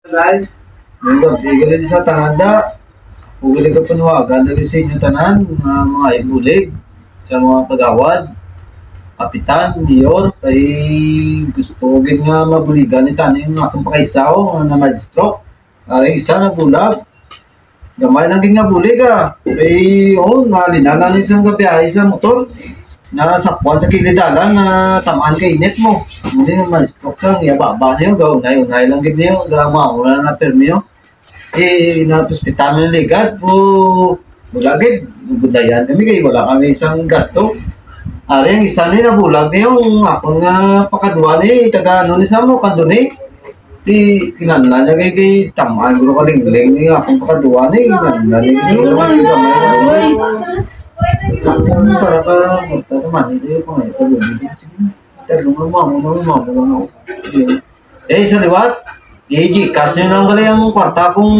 Right? Bigyan sa tananda, ugili ka panuwagan dali sa inyo tanan, mga ibulig, sa mga kagawad, kapitan, mayor, kay gusto gin nga mabuligan ni tanin nga akong pakaisaw na magistro. Ay isa na bulag. Gamay lang gin nga bulig Kay nalinanan ni isang gabiyahe sa motor. Nasakwan sa kilidalan na tamaan kay init mo. Hindi nga mag-stroke lang, yababa niyo, unay lang gid niyo, wala na permiyo. Na-hospital na ligad po bulagid, budayan kami kay wala kami isang gasto. Ari ang isa ni nabulag niyo, ako nga pakadwa ni taga ano ni samo kaduni. Di kinanla niya kay tamaan guro kalingling ni akong pakadwa ni kinanla ni gamay. Kapon para ka naman hindi ko ngayon pag-ibig talungan mo sa liwat i-Gcash nyo lang gali ang kwarta kung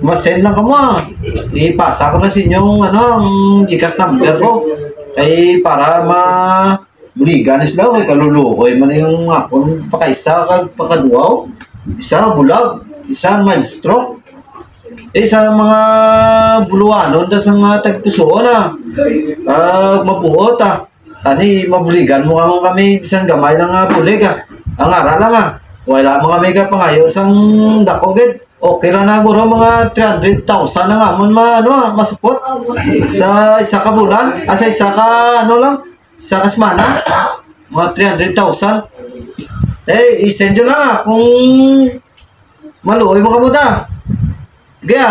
mas-send lang ka mo ipasa ko na sa inyong ang Gcash number ko ay para buligan sila kalulukoy man yung akong pakaisa kag pakaduaw isa bulag isa maestro sa mga buluanon sa mga tagpusoon mabuot ani mabuligan mo kami bisan gamay lang bulig ang ara lang wala mga mega pangayo sang dakoged okay lang na guro mga 300,000 na nga mon masupot sa isa ka bulan sa isa ka isa ka semana mga 300,000 i-send nyo lang kung maluoy mo ka mo da. Sige